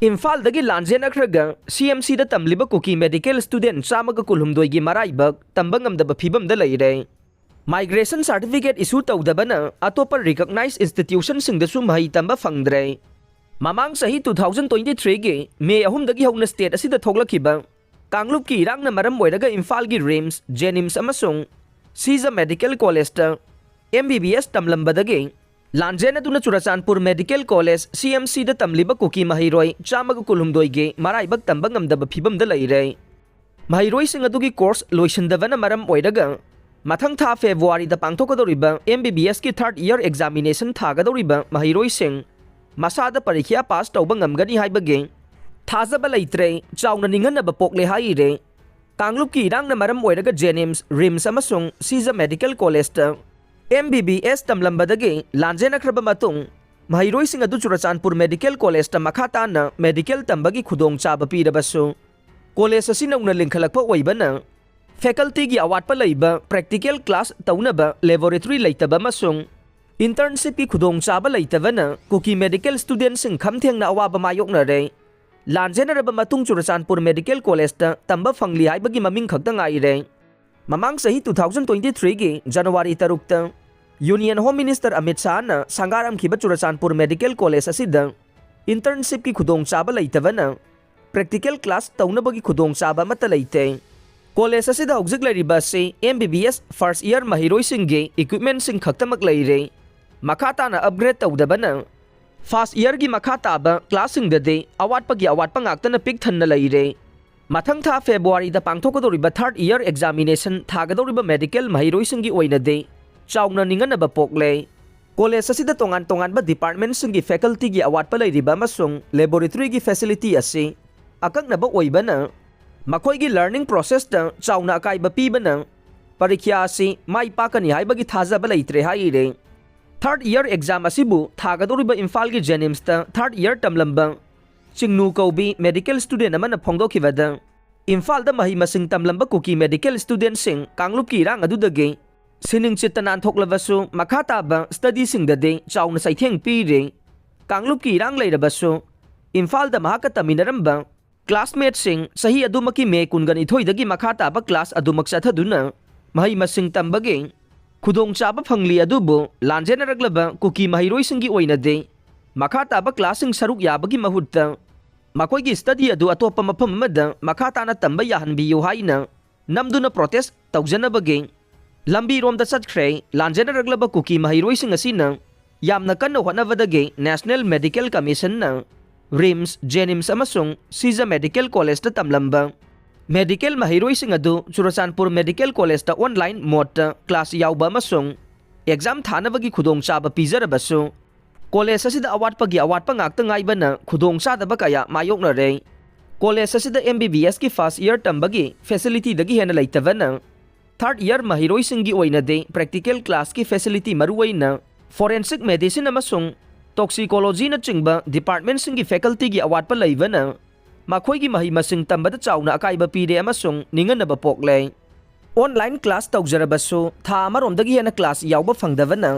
ꯏꯝꯐꯥꯜꯗꯒꯤ ꯂꯥꯟꯖꯦꯟꯅꯈ꯭ꯔꯒ CMCꯗ ꯇꯝꯂꯤꯕ cookie medical student 112ꯒꯤ ꯃꯔꯥꯏꯕꯛ ꯇꯝꯕ ꯉꯝꯗꯕ ꯐꯤꯚꯝꯗ ꯂꯩꯔꯦ꯫ ꯃꯥꯏꯒ꯭ꯔꯦꯁꯟ ꯁꯥꯔꯇꯤꯐꯤꯀꯦꯠ ꯏꯁꯨ ꯇꯧꯗꯕꯅ ꯑꯇꯣꯞꯄ ꯔꯤꯀꯛꯅꯥꯏꯖ ꯏꯟꯁꯇꯤꯇ꯭ꯌꯨꯁꯟꯁꯤꯡꯗꯁꯨ ꯃꯍꯩ ꯇꯝꯕ ꯐꯪꯗ꯭ꯔꯦ꯫ ꯃꯃꯥꯡ ꯆꯍꯤ 2023ꯒꯤ ꯃꯦ 3ꯗꯒꯤ ꯍꯧꯅ ꯁ꯭ꯇꯦꯠ ꯑꯁꯤꯗ ꯊꯣꯛꯂꯛꯈꯤꯕ ꯀꯥꯡꯂꯨꯞꯀꯤ ꯏꯔꯥꯡꯅ ꯃꯔꯝ ꯑꯣꯏꯔꯒ ꯏꯝꯐꯥꯜꯒꯤ ꯔꯤꯝꯁ, ꯖꯦꯅꯤꯝꯁ ꯑꯃꯁꯨꯡ ꯁꯤꯖ ꯃꯦꯗꯤꯀꯦꯜ ꯀꯣꯂꯦꯖꯇ MBBS ꯇꯝꯂꯝꯕꯗꯒꯤ ꯂꯥꯟꯖꯦꯟꯅꯗꯨꯅ ꯆꯨꯔꯆꯥꯟꯄꯨꯔ ꯃꯦꯗꯤꯀꯦꯜ ꯀꯣꯂꯦꯖ CMCꯗ ꯇꯝꯂꯤꯕ ꯀꯨꯀꯤ ꯃꯍꯩꯔꯣꯏ 112ꯒꯤ ꯃꯔꯥꯏꯕꯛ ꯇꯝꯕ ꯉꯝꯗꯕ ꯐꯤꯚꯝꯗ ꯂꯩꯔꯦ꯫ ꯃꯍꯩꯔꯣꯏꯁꯤꯡ ꯑꯗꯨꯒꯤ ꯀꯣꯔꯁ ꯂꯣꯏꯁꯤꯟꯗꯕꯅ ꯃꯔꯝ ꯑꯣꯏꯔꯒ ꯃꯊꯪ ꯊꯥ ꯐꯦꯕ꯭ꯔꯨꯋꯥꯔꯤꯗ ꯄꯥꯡꯊꯣꯛꯀꯗꯧꯔꯤꯕ MBBSꯀꯤ ꯊꯥꯔꯠ ꯏꯌꯔ ꯑꯦꯛꯖꯥꯃꯤꯅꯦꯁꯟ ꯊꯥꯒꯗꯧꯔꯤꯕ ꯃꯍꯩꯔꯣꯏꯁꯤꯡ ꯃꯁꯥꯗ ꯄꯔꯤꯈ꯭ꯌꯥ ꯄꯥꯁ ꯇꯧꯕ ꯉꯝꯒꯅꯤ ꯍꯥꯏꯕꯒꯤ ꯊꯥꯖꯕ ꯂꯩꯇ꯭ꯔꯦ, ꯆꯥꯎꯅ ꯅꯤꯡꯍꯟꯅꯕ ꯄꯣꯛꯂꯦ ꯍꯥꯏꯔꯦ꯫ ꯀꯥꯡꯂꯨꯞꯀꯤ ꯏꯔꯥꯡꯅ ꯃꯔꯝ ꯑꯣꯏꯔꯒ ꯖꯦꯅꯤꯝꯁ, ꯔꯤꯝꯁ ꯑꯃꯁꯨꯡ ꯁꯤꯖ ꯃꯦꯗꯤꯀꯦꯜ ꯀꯣꯂꯦꯖꯇ MBBS ꯇꯝꯂꯝꯕꯗꯒꯤ ꯂꯥꯟꯖꯦꯟꯅꯈ꯭ꯔꯕ ꯃꯇꯨꯡ ꯃꯍꯩꯔꯣꯏꯁꯤꯡ ꯑꯗꯨ ꯆꯨꯔꯆꯥꯟꯄꯨꯔ ꯃꯦꯗꯤꯀꯦꯜ ꯀꯣꯂꯦꯖꯇ ꯃꯈꯥ ꯇꯥꯅ ꯃꯦꯗꯤꯀꯦꯜ ꯇꯝꯕꯒꯤ ꯈꯨꯗꯣꯡꯆꯥꯕ ꯄꯤꯔꯕꯁꯨ ꯀꯣꯂꯦꯖ ꯑꯁꯤ ꯅꯧꯅ ꯂꯤꯡꯈꯠꯂꯛꯄ ꯑꯣꯏꯕꯅ ꯐꯦꯀꯜꯇꯤꯒꯤ ꯑꯋꯥꯠꯄ ꯂꯩꯕ, ꯄ꯭ꯔꯦꯛꯇꯤꯀꯦꯜ ꯀ꯭ꯂꯥꯁ ꯇꯧꯅꯕ ꯂꯦꯕꯣꯔꯦꯇꯔꯤ ꯂꯩꯇꯕ ꯑꯃꯁꯨꯡ ꯏꯟꯇꯔꯟꯁꯤꯞꯀꯤ ꯈꯨꯗꯣꯡꯆꯥꯕ ꯂꯩꯇꯕꯅ ꯀꯨꯀꯤ ꯃꯦꯗꯤꯀꯦꯜ ꯁ꯭ꯇꯨꯗꯦꯟꯠꯁꯤꯡ ꯈꯝꯊꯦꯡꯅ ꯑꯋꯥꯕ ꯃꯥꯌꯣꯛꯅꯔꯦ꯫ ꯂꯥꯟꯖꯦꯟꯅꯔꯕ ꯃꯇꯨꯡ ꯆꯨꯔꯆꯥꯟꯄꯨꯔ ꯃꯦꯗꯤꯀꯦल ꯀꯣꯂꯦꯖꯇ ꯇꯝꯕ ꯐꯪꯂꯤ ꯍꯥꯏꯕꯒꯤ ꯃꯃꯤꯡ ꯈꯛꯇ ꯉꯥꯏꯔꯦ꯫ ꯃꯃꯥꯡ ꯆꯍꯤ 2023ꯒꯤ ꯖꯅꯋꯥꯔꯤ 6ꯇ ꯌꯨꯅꯤꯌꯟ ꯍꯣꯝ ꯃꯤꯅꯤꯁꯇꯔ ꯑꯃꯤꯠ ꯁꯥꯍꯅ ꯁꯪꯒꯥꯔꯝꯈꯤꯕ ꯆꯨꯔꯆꯥꯟꯄꯨꯔ ꯃꯦꯗꯤꯀꯦꯜ ꯀꯣꯂꯦꯖ ꯑꯁꯤꯗ ꯏꯟꯇꯔꯟꯁꯤꯞꯀꯤ ꯈꯨꯗꯣꯡꯆꯥꯕ ꯂꯩꯇꯕꯅ ꯄ꯭ꯔꯦꯛꯇꯤꯀꯦꯜ ꯀ꯭ꯂꯥꯁ ꯇꯧꯅꯕꯒꯤ ꯈꯨꯗꯣꯡꯆꯥꯕ ꯑꯃꯠꯇ ꯂꯩꯇꯦ꯫ ꯀꯣꯂꯦꯖ ꯑꯁꯤꯗ ꯍꯧꯖꯤꯛ ꯂꯩꯔꯤꯕ ꯑꯁꯤ MBBS ꯐꯥꯔꯁꯠ ꯏꯌꯔ ꯃꯍꯩꯔꯣꯏꯁꯤꯡꯒꯤ ꯏꯀ꯭ꯋꯤꯞꯃꯦꯟꯠꯁꯤꯡ ꯈꯛꯇꯃꯛ ꯂꯩꯔꯦ꯫ ꯃꯈꯥ ꯇꯥꯅ ꯑꯞꯒ꯭ꯔꯦꯗ ꯇꯧꯗꯕꯅ ꯐꯥꯔꯁꯠ ꯏꯌꯔꯒꯤ ꯃꯈꯥ ꯇꯥꯕ ꯀ꯭ꯂꯥꯁꯁꯤꯡꯗꯗꯤ ꯑꯋꯥꯠꯄꯒꯤ ꯑꯋꯥꯠꯄ ꯉꯥꯛꯇꯅ ꯄꯤꯛ ꯊꯟꯅ ꯂꯩꯔꯦ꯫ ꯃꯊꯪ ꯊꯥ ꯐꯦꯕ꯭ꯔꯨꯋꯥꯔꯤꯗ ꯄꯥꯡꯊꯣꯛꯀꯗꯧꯔꯤꯕ ꯊꯥꯔꯠ ꯏꯌꯔ ꯑꯦꯛꯖꯥꯃꯤꯅꯦꯁꯟ ꯊꯥꯒꯗꯧꯔꯤꯕ ꯃꯦꯗꯤꯀꯦꯜ ꯃꯍꯩꯔꯣꯏꯁꯤꯡꯒꯤ ꯑꯣꯏꯅꯗꯤ ꯆꯥꯎꯅ ꯅꯤꯡꯍꯟꯅꯕ ꯄꯣꯛꯂꯦ꯫ ꯀꯣꯂꯦꯖ ꯑꯁꯤꯗ ꯇꯣꯉꯥꯟ ꯇꯣꯉꯥꯟꯕ ꯗꯤꯄꯥꯔꯠꯃꯦꯟꯠꯁꯤꯡꯒꯤ ꯐꯦꯀꯜꯇꯤꯒꯤ ꯑꯋꯥꯠꯄ ꯂꯩꯔꯤꯕ ꯑꯃꯁꯨꯡ ꯂꯦꯕꯣꯔꯦꯇꯔꯤꯒꯤ ꯐꯦꯁꯤꯂꯤꯇꯤ ꯑꯁꯤ ꯑꯀꯛꯅꯕ ꯑꯣꯏꯕꯅ ꯃꯈꯣꯏꯒꯤ ꯂꯔꯅꯤꯡ ꯄ꯭ꯔꯣꯁꯦꯁꯇ ꯆꯥꯎꯅ ꯑꯀꯥꯏꯕ ꯄꯤꯕꯅ ꯄꯔꯤꯈ꯭ꯌꯥ ꯑꯁꯤ ꯃꯥꯏ ꯄꯥꯛꯀꯅꯤ ꯍꯥꯏꯕꯒꯤ ꯊꯥꯖꯕ ꯂꯩꯇ꯭ꯔꯦ ꯍꯥꯏꯔꯦ꯫ ꯊꯥꯔꯠ ꯏꯌꯔ ꯑꯦꯛꯖꯥꯝ ꯑꯁꯤꯕꯨ ꯊꯥꯒꯗꯧꯔꯤꯕ ꯏꯝꯐꯥꯜꯒꯤ ꯖꯦꯅꯤꯝꯁꯇ ꯊꯥꯔꯠ ꯏꯌꯔ ꯇꯝꯂꯝꯕ ꯆꯤꯡꯅꯨ ꯀꯧꯕꯤ ꯃꯦꯗꯤꯀꯦꯜ ꯁ꯭ꯇꯨꯗꯦꯟꯠ ꯑꯃꯅ ꯐꯣꯡꯗꯣꯛꯈꯤꯕꯗ ꯏꯝꯐꯥꯜꯗ ꯃꯍꯩ ꯃꯁꯤꯡ ꯇꯝꯂꯝꯕ ꯀꯨꯀꯤ ꯃꯦꯗꯤꯀꯦꯜ ꯁ꯭ꯇꯨꯗꯦꯟꯠꯁꯤꯡ ꯀꯥꯡꯂꯨꯞꯀꯤ ꯏꯔꯥꯡ ꯑꯗꯨꯗꯒꯤ ꯁꯤꯅꯤꯡ ꯆꯤꯠꯇ ꯅꯥꯟꯊꯣꯛꯂꯕꯁꯨ ꯃꯈꯥ ꯇꯥꯕ ꯁ꯭ꯇꯗꯤꯁꯤꯡꯗꯗꯤ ꯆꯥꯎꯅ ꯆꯩꯊꯦꯡ ꯄꯤꯔꯦ꯫ ꯀꯥꯡꯂꯨꯞꯀꯤ ꯏꯔꯥꯡ ꯂꯩꯔꯕꯁꯨ ꯏꯝꯐꯥꯜꯗ ꯃꯍꯥꯛꯀ ꯇꯝꯃꯤꯟꯅꯔꯝꯕ ꯀ꯭ꯂꯥꯁꯃꯦꯠꯁꯤꯡ ꯆꯍꯤ ꯑꯗꯨꯃꯛꯀꯤ ꯃꯦ 22ꯗꯒꯤ ꯃꯈꯥ ꯇꯥꯕ ꯀ꯭ꯂꯥꯁ ꯑꯗꯨꯃꯛ ꯆꯠꯊꯗꯨꯅ ꯃꯍꯩ ꯃꯁꯤꯡ ꯇꯝꯕꯒꯤ ꯈꯨꯗꯣꯡꯆꯥꯕ ꯐꯪꯂꯤ ꯑꯗꯨꯕꯨ ꯂꯥꯟꯖꯦꯟꯅꯔꯛꯂꯕ ꯀꯨꯀꯤ ꯃꯍꯩꯔꯣꯏꯁꯤꯡꯒꯤ ꯑꯣꯏꯅꯗꯤ ꯃꯈꯥ ꯇꯥꯕ ꯀ꯭ꯂꯥꯁꯁꯤꯡ ꯁꯔꯨꯛ ꯌꯥꯕꯒꯤ ꯃꯍꯨꯠꯇ ꯃꯈꯣꯏꯒꯤ ꯁ꯭ꯇꯗꯤ ꯑꯗꯨ ꯑꯇꯣꯞꯄ ꯃꯐꯝ ꯑꯃꯗ ꯃꯈꯥ ꯇꯥꯅ ꯇꯝꯕ ꯌꯥꯍꯟꯕꯤꯌꯨ ꯍꯥꯏꯅ ꯅꯝꯗꯨꯅ ꯄ꯭ꯔꯣꯇꯦꯁꯠ ꯇꯧꯖꯅꯕꯒꯤ ꯂꯝꯕꯤꯔꯣꯝꯗ ꯆꯠꯈ꯭ꯔꯦ꯫ ꯂꯥꯟꯖꯦꯟꯅꯔꯛꯂꯕ ꯀꯨꯀꯤ ꯃꯍꯩꯔꯣꯏꯁꯤꯡ ꯑꯁꯤꯅ ꯌꯥꯝꯅ ꯀꯟꯅ ꯍꯣꯠꯅꯕꯗꯒꯤ ꯅꯦꯁꯅꯦꯜ ꯃꯦꯗꯤꯀꯦꯜ ꯀꯝꯃꯤꯁꯟꯅ ꯔꯤꯝꯁ, ꯖꯦꯅꯤꯝꯁ ꯑꯃꯁꯨꯡ ꯁꯤꯖ ꯃꯦꯗꯤꯀꯦꯜ ꯀꯣꯂꯦꯖꯇ ꯇꯝꯂꯝꯕ ꯃꯦꯗꯤꯀꯦꯜ ꯃꯍꯩꯔꯣꯏꯁꯤꯡ ꯑꯗꯨ ꯆꯨꯔꯆꯥꯟꯄꯨꯔ ꯃꯦꯗꯤꯀꯦꯜ ꯀꯣꯂꯦꯖꯇ ꯑꯣꯟꯂꯥꯏꯟ ꯃꯣꯗꯇ ꯀ꯭ꯂꯥꯁ ꯌꯥꯎꯕ ꯑꯃꯁꯨꯡ ꯑꯦꯛꯖꯥꯝ ꯊꯥꯅꯕꯒꯤ ꯈꯨꯗꯣꯡꯆꯥꯕ ꯄꯤꯖꯔꯕꯁꯨ ꯀꯣꯂꯦꯖ ꯑꯁꯤꯗ ꯑꯋꯥꯠꯄꯒꯤ ꯑꯋꯥꯠꯄ ꯉꯥꯛꯇ ꯉꯥꯏꯕꯅ ꯈꯨꯗꯣꯡꯆꯥꯗꯕ ꯀꯌꯥ ꯃꯥꯌꯣꯛꯅꯔꯦ꯫ ꯀꯣꯂꯦꯖ ꯑꯁꯤꯗ MBBSꯀꯤ ꯐꯥꯔꯁꯠ ꯏꯌꯔ ꯇꯝꯕꯒꯤ ꯐꯦꯁꯤꯂꯤꯇꯤꯗꯒꯤ ꯍꯦꯟꯅ ꯂꯩꯇꯕꯅ ꯊꯥꯔꯠ ꯏꯌꯔ ꯃꯍꯩꯔꯣꯏꯁꯤꯡꯒꯤ ꯑꯣꯏꯅꯗꯤ ꯄ꯭ꯔꯦꯛꯇꯤꯀꯦꯜ ꯀ꯭ꯂꯥꯁꯀꯤ ꯐꯦꯁꯤꯂꯤꯇꯤ ꯃꯔꯨꯑꯣꯏꯅ ꯐꯣꯔꯦꯟꯁꯤꯛ ꯃꯦꯗꯤꯁꯤꯟ ꯑꯃꯁꯨꯡ ꯇꯣꯛꯁꯤꯀꯣꯂꯣꯖꯤꯅꯆꯤꯡꯕ ꯗꯤꯄꯥꯔꯠꯃꯦꯟꯠꯁꯤꯡꯒꯤ ꯐꯦꯀꯜꯇꯤꯒꯤ ꯑꯋꯥꯠꯄ ꯂꯩꯕꯅ ꯃꯈꯣꯏꯒꯤ ꯃꯍꯩ ꯃꯁꯤꯡ ꯇꯝꯕꯗ ꯆꯥꯎꯅ ꯑꯀꯥꯏꯕ ꯄꯤꯔꯦ ꯑꯃꯁꯨꯡ ꯅꯤꯡꯍꯟꯅꯕ ꯄꯣꯛꯂꯦ꯫ ꯑꯣꯟꯂꯥꯏꯟ ꯀ꯭ꯂꯥꯁ ꯇꯧꯖꯔꯕꯁꯨ ꯊꯥ ꯑꯃꯔꯣꯝꯗꯒꯤ ꯍꯦꯟꯅ ꯀ꯭ꯂꯥꯁ ꯌꯥꯎꯕ ꯐꯪꯗꯕꯅ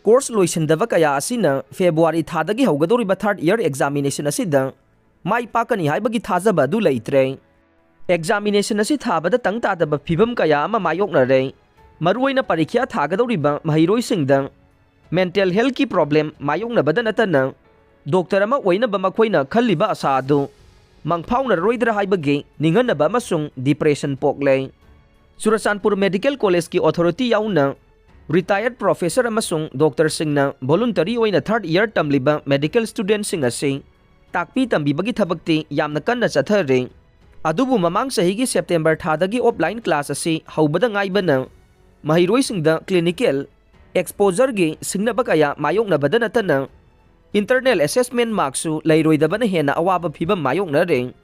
ꯀꯣꯔꯁ ꯂꯣꯏꯁꯤꯟꯗꯕ ꯀꯌꯥ ꯑꯁꯤꯅ ꯐꯦꯕ꯭ꯔꯨꯋꯥꯔꯤ ꯊꯥꯗꯒꯤ ꯍꯧꯒꯗꯧꯔꯤꯕ ꯊꯥꯔꯠ ꯏꯌꯔ ꯑꯦꯛꯖꯥꯃꯤꯅꯦꯁꯟ ꯑꯁꯤꯗ ꯃꯥꯏ ꯄꯥꯛꯀꯅꯤ ꯍꯥꯏꯕꯒꯤ ꯊꯥꯖꯕ ꯑꯗꯨ ꯂꯩꯇ꯭ꯔꯦ꯫ ꯑꯦꯛꯖꯥꯃꯤꯅꯦꯁꯟ ꯑꯁꯤ ꯊꯥꯕꯗ ꯇꯪ ꯇꯥꯗꯕ ꯐꯤꯚꯝ ꯀꯌꯥ ꯑꯃ ꯃꯥꯌꯣꯛꯅꯔꯦ꯫ ꯃꯔꯨꯑꯣꯏꯅ ꯄꯔꯤꯈ꯭ꯌꯥ ꯊꯥꯒꯗꯧꯔꯤꯕ ꯃꯍꯩꯔꯣꯏꯁꯤꯡꯗ ꯃꯦꯟꯇꯦꯜ ꯍꯦꯜꯊꯀꯤ ꯄ꯭ꯔꯣꯕ꯭ꯂꯦꯝ ꯃꯥꯌꯣꯛꯅꯕꯗ ꯅꯠꯇꯅ ꯗꯣꯛꯇꯔ ꯑꯃ ꯑꯣꯏꯅꯕ ꯃꯈꯣꯏꯅ ꯈꯜꯂꯤꯕ ꯑꯁꯥ ꯑꯗꯨ ꯃꯪꯐꯥꯎꯅꯔꯣꯏꯗ꯭ꯔꯥ ꯍꯥꯏꯕꯒꯤ ꯅꯤꯡꯍꯟꯅꯕ ꯑꯃꯁꯨꯡ ꯗꯤꯄ꯭ꯔꯦꯁꯟ ꯄꯣꯛꯂꯦ꯫ ꯆꯨꯔꯆꯥꯟꯄꯨꯔ ꯃꯦꯗꯤꯀꯦꯜ ꯀꯣꯂꯦꯖꯀꯤ ꯑꯣꯊꯣꯔꯤꯇꯤ ꯌꯥꯎꯅ ꯔꯤꯇꯥꯌꯔꯗ ꯄ꯭ꯔꯣꯐꯦꯁꯔ ꯑꯃꯁꯨꯡ ꯗꯣꯛꯇꯔꯁꯤꯡꯅ ꯚꯣꯂꯨꯟꯇꯔꯤ ꯑꯣꯏꯅ ꯊꯥꯔꯠ ꯏꯌꯔ ꯇꯝꯂꯤꯕ ꯃꯦꯗꯤꯀꯦꯜ ꯁ꯭ꯇꯨꯗꯦꯟꯠꯁꯤꯡ ꯑꯁꯤ ꯇꯥꯛꯄꯤ ꯇꯝꯕꯤꯕꯒꯤ ꯊꯕꯛꯇꯤ ꯌꯥꯝꯅ ꯀꯟꯅ ꯆꯠꯊꯔꯤ꯫ ꯑꯗꯨꯕꯨ ꯃꯃꯥꯡ ꯆꯍꯤꯒꯤ ꯁꯦꯞꯇꯦꯝꯕꯔ ꯊꯥꯗꯒꯤ ꯑꯣꯐꯂꯥꯏꯟ ꯀ꯭ꯂꯥꯁ ꯑꯁꯤ ꯍꯧꯕꯗ ꯉꯥꯏꯕꯅ ꯃꯍꯩꯔꯣꯏꯁꯤꯡꯗ ꯀ꯭ꯂꯤꯅꯤꯀꯦꯜ ꯑꯦꯛꯁꯄꯣꯖꯔꯒꯤ ꯁꯤꯡꯅꯕ ꯀꯌꯥ ꯃꯥꯌꯣꯛꯅꯕꯗ ꯅꯠꯇꯅ ꯏꯟꯇꯔꯅꯦꯜ ꯑꯦꯁꯦꯁꯃꯦꯟꯠ ꯃꯥꯔꯛꯁꯨ ꯂꯩꯔꯣꯏꯗꯕꯅ ꯍꯦꯟꯅ ꯑꯋꯥꯕ ꯐꯤꯚꯝ ꯃꯥꯌꯣꯛꯅꯔꯦ꯫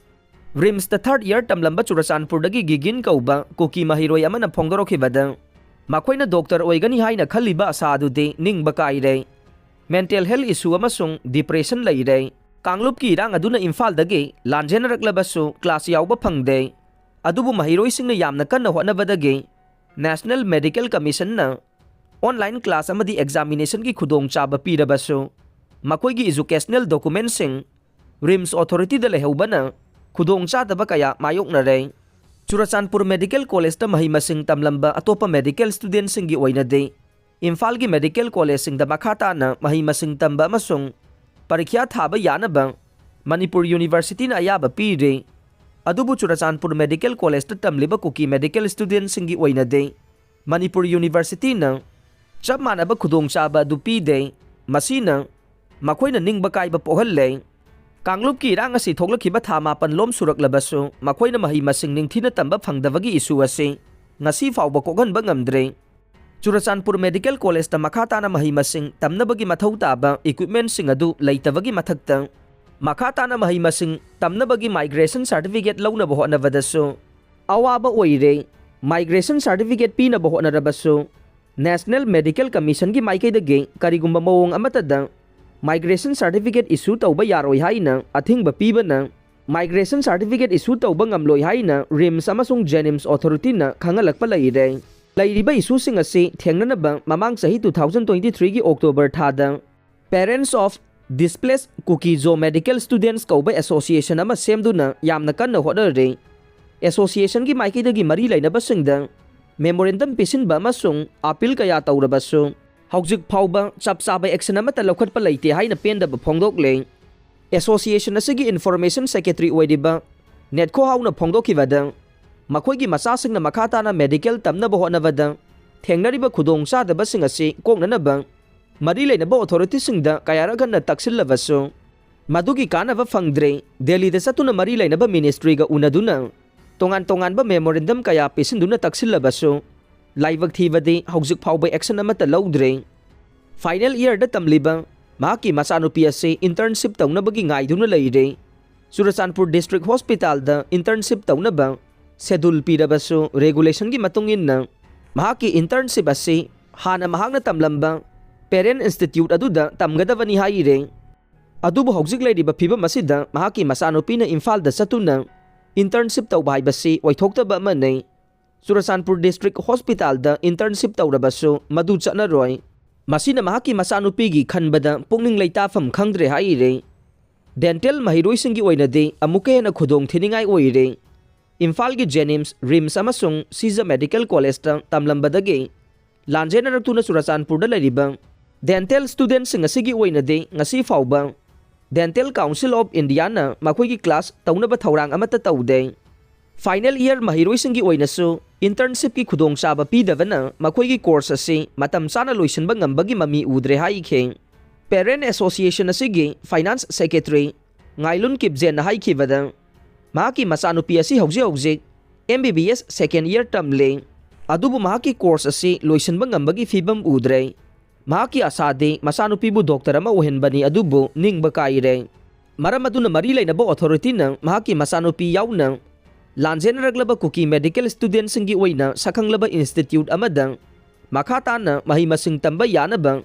ꯔꯤꯝꯁꯇ ꯊꯥꯔꯠ ꯏꯌꯔ ꯇꯝꯂꯝꯕ ꯆꯨꯔꯆꯥꯟꯄꯨꯔꯗꯒꯤ ꯒꯤꯒꯤꯟ ꯀꯧꯕ ꯀꯨꯀꯤ ꯃꯍꯩꯔꯣꯏ ꯑꯃꯅ ꯐꯣꯡꯗꯣꯔꯛꯈꯤꯕꯗ ꯃꯈꯣꯏꯅ ꯗꯣꯛꯇꯔ ꯑꯣꯏꯒꯅꯤ ꯍꯥꯏꯅ ꯈꯜꯂꯤꯕ ꯑꯁꯥ ꯑꯗꯨꯗꯤ ꯅꯤꯡꯕ ꯀꯥꯏꯔꯦ꯫ ꯃꯦꯟꯇꯦꯜ ꯍꯦꯜꯊ ꯏꯁꯨ ꯑꯃꯁꯨꯡ ꯗꯤꯄ꯭ꯔꯦꯁꯟ ꯂꯩꯔꯦ꯫ ꯀꯥꯡꯂꯨꯞꯀꯤ ꯏꯔꯥꯡ ꯑꯗꯨꯅ ꯏꯝꯐꯥꯜꯗꯒꯤ ꯂꯥꯟꯖꯦꯟꯅꯔꯛꯂꯕꯁꯨ ꯀ꯭ꯂꯥꯁ ꯌꯥꯎꯕ ꯐꯪꯗꯦ꯫ ꯑꯗꯨꯕꯨ ꯃꯍꯩꯔꯣꯏꯁꯤꯡꯅ ꯌꯥꯝꯅ ꯀꯟꯅ ꯍꯣꯠꯅꯕꯗꯒꯤ ꯅꯦꯁꯅꯦꯜ ꯃꯦꯗꯤꯀꯦꯜ ꯀꯝꯃꯤꯁꯟꯅ ꯑꯣꯟꯂꯥꯏꯟ ꯀ꯭ꯂꯥꯁ ꯑꯃꯗꯤ ꯑꯦꯛꯖꯥꯃꯤꯅꯦꯁꯟꯒꯤ ꯈꯨꯗꯣꯡꯆꯥꯕ ꯄꯤꯔꯕꯁꯨ ꯃꯈꯣꯏꯒꯤ educational ꯗꯣꯀꯨꯃꯦꯟꯠꯁꯤꯡ RIMS Authority da lehubana khudong chadaba kaya mayoknare. Churachandpur Medical College da mahimasing tamlamba atopa medical students singi oinade Imphal gi Medical College sing da makata na mahimasing tamba amasung parikya thaba yanaba Manipur University na ayaba pire. Adubu Churachandpur Medical College da tamliba kuki medical students singi oinade Manipur University na chap manaba khudong chaba du pide masina makoina ningba kaiba pohalle. Kanglup ki rang asi thoklakhiba tha 8 lom suraklabasu makoina mahimasing ningthina tamba phangdabagi issue ase ngasi fawba kokhanba ngamdre. Churachandpur Medical College da makhatana mahimasing tamnabagi mathau taba equipment sing adu leitabagi mathakta makhatana mahimasing tamnabagi migration certificate launa bo honavadasu awaba oire migration certificate pina bo honarabasu National Medical Commission gi maikaidage karigumba mawong amatada Migration Certificate issue tauba yaroi haina athingba pibana Migration Certificate issue tauba ngamloi haina RIMS amasung Jenims Authority na khangalakpa laire. Lairiba issue sing ase thengnanaba mamang sahi 2023 gi October thada Parents of Displaced Kukizo Medical Students kauba association ama semduna yamna kanna hodare. Association gi maikidagi mari lainaba singda memorandum pisinba amasung appeal kaya taurabasu Haujik Pauba chap chaba action amata lokhatpa leite haina pendaba phongdokle. Association asigi Information Secretary oidiba Netco hauna phongdokhibada makhoigi masasingna makhatana medical tamnaba honavada thengnariba khudong chadaba sing ase koknanaba mari leinaba authority singda kayaraganna taksillabasu madugi kanaba phangdre Delhi da satuna mari leinaba ministry ga unaduna tongan ba memorandum kaya pisinduna taksillabasu Laibag thibadi haujik phawba action amata laudre. Final year da tamliba maki masanupi ase internship tawnabagi ngaiduna leire. Churachandpur District Hospital da internship tawnaba schedule pirabasu regulation gi matungin na maki internship ase hana mahakna tamlamba Parent Institute aduda tamgadawani haire. Adubu haujik leiriba phibam asida maki masanupi na Imphal da satuna internship tawba haibasi waithoktaba manai. Churachandpur District Hospital da internship taurabasu madu chanaroi masina mahaki masanupigi khanbada pungning leitafam khangdre haire. Dental mahiroi singi oinade amuke na khudong thiningai oire. Imphal gi Jenims RIMS amasung Siza Medical College ta tamlambadage lanjena ratuna Churachandpur da lariba dental students ngasigi oinade ngasi fawba Dental Council of India na makhoi gi class taunaba thaurang amata taude. Final year mahiroi singi oinasu internship ki khudong chaba pidavana makhoi gi course ase matam chana loisinba ngambagi mami udre haikhe. Parent Association asigi Finance Secretary Ngailun Kipjen na haikibada mahaki masanupi asi hauji MBBS second year term le adubu mahaki course ase loisinba ngambagi fibam udre mahaki asade masanupi bu doctor ama ohenbani adubu ningba kaire maram aduna mari lainaba authority na mahaki masanupi yauna Lanjen raglaba kuki medical students singi oina sakhanglaba institute amada makhatana mahimasing tamba yanaba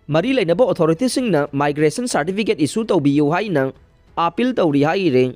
mari lainaba authority singna migration certificate issue tawbiyo haina appeal tawri haire.